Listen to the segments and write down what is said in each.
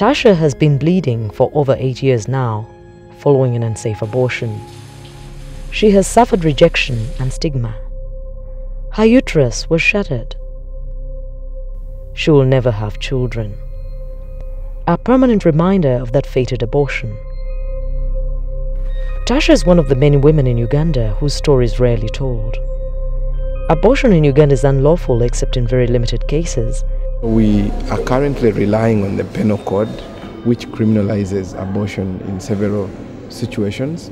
Tasha has been bleeding for over 8 years now, following an unsafe abortion. She has suffered rejection and stigma. Her uterus was shattered. She will never have children. A permanent reminder of that fated abortion. Tasha is one of the many women in Uganda whose story is rarely told. Abortion in Uganda is unlawful except in very limited cases. We are currently relying on the penal code, which criminalizes abortion in several situations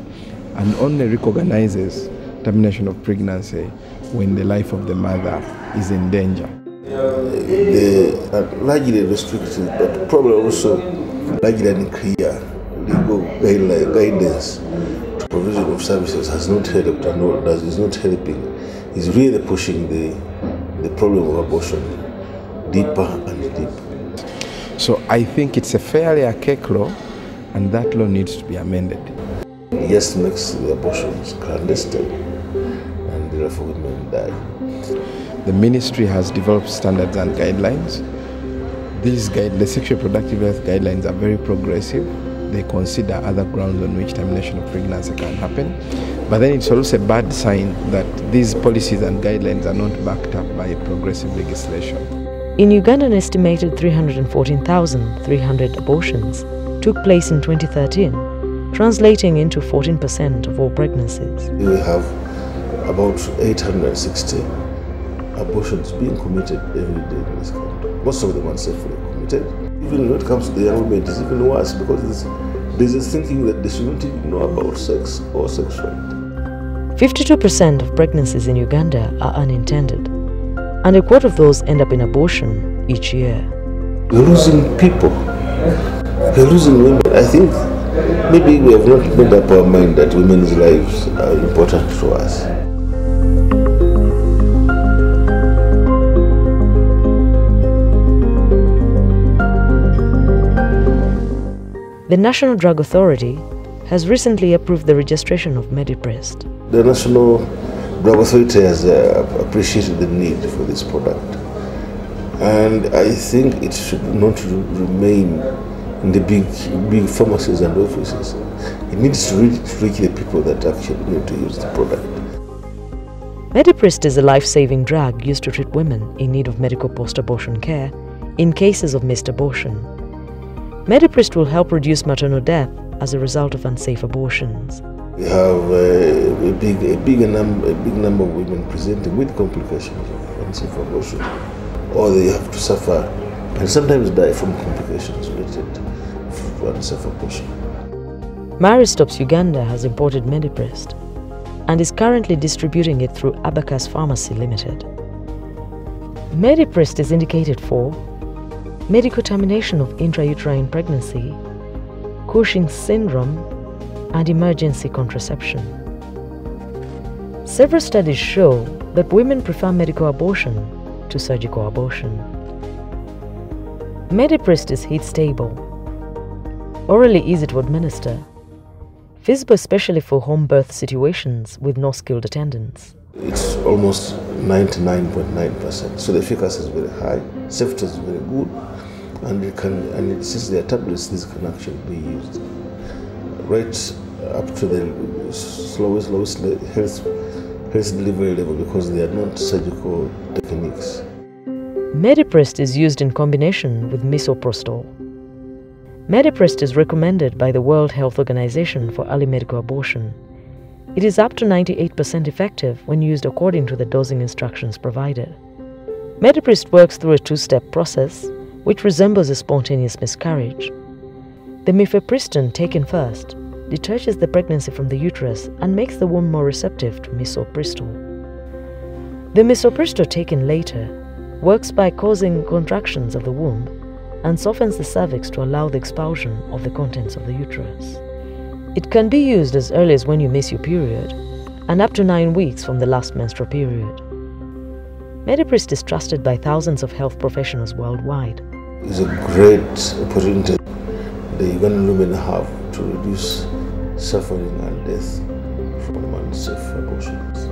and only recognizes termination of pregnancy when the life of the mother is in danger. They are largely restricted, but probably also largely unclear legal guidance to provision of services has not helped and is not helping. Is really pushing the problem of abortion deeper and deeper. So I think it's a fairly archaic law, and that law needs to be amended. Yes, makes the abortions clandestine, and therefore women die. The ministry has developed standards and guidelines. The sexual reproductive health guidelines are very progressive. They consider other grounds on which termination of pregnancy can happen. But then it's also a bad sign that these policies and guidelines are not backed up by progressive legislation. In Uganda, an estimated 314,300 abortions took place in 2013, translating into 14% of all pregnancies. We have about 860 abortions being committed every day in this country. Most of them unsafely committed. Even when it comes to the young women, it's even worse because there's this thinking that they shouldn't even know about sex or sexuality. 52% of pregnancies in Uganda are unintended, and a quarter of those end up in abortion each year. We're losing people. We're losing women. I think maybe we have not made up our mind that women's lives are important to us. The National Drug Authority has recently approved the registration of Mediprist. The National Drug Authority has appreciated the need for this product, and I think it should not remain in the big pharmacies and offices. It needs to reach the people that actually need to use the product. Mediprist is a life-saving drug used to treat women in need of medical post-abortion care in cases of missed abortion. Mediprist will help reduce maternal death as a result of unsafe abortions. We have a big number of women presenting with complications of unsafe abortion, or they have to suffer and sometimes die from complications related to unsafe abortion. Stopes Uganda has imported Mediprist and is currently distributing it through Abacus Pharmacy Limited. Mediprist is indicated for medical termination of intrauterine pregnancy, Cushing's syndrome, and emergency contraception. Several studies show that women prefer medical abortion to surgical abortion. Mediprist is heat stable, orally easy to administer, feasible especially for home birth situations with no skilled attendants. It's almost 99.9%, so the efficacy is very high, safety is very good, and since they are tablets, these can actually be used right up to the lowest health delivery level because they are not surgical techniques. Mediprist is used in combination with misoprostol. Mediprist is recommended by the World Health Organization for early medical abortion. It is up to 98% effective when used according to the dosing instructions provided. Mediprist works through a two-step process which resembles a spontaneous miscarriage. The mifepristone taken first detaches the pregnancy from the uterus and makes the womb more receptive to misoprostol. The misoprostol taken later works by causing contractions of the womb and softens the cervix to allow the expulsion of the contents of the uterus. It can be used as early as when you miss your period and up to 9 weeks from the last menstrual period. Mediprist is trusted by thousands of health professionals worldwide. It's a great opportunity the Ugandan women have to reduce suffering and death from unsafe abortions.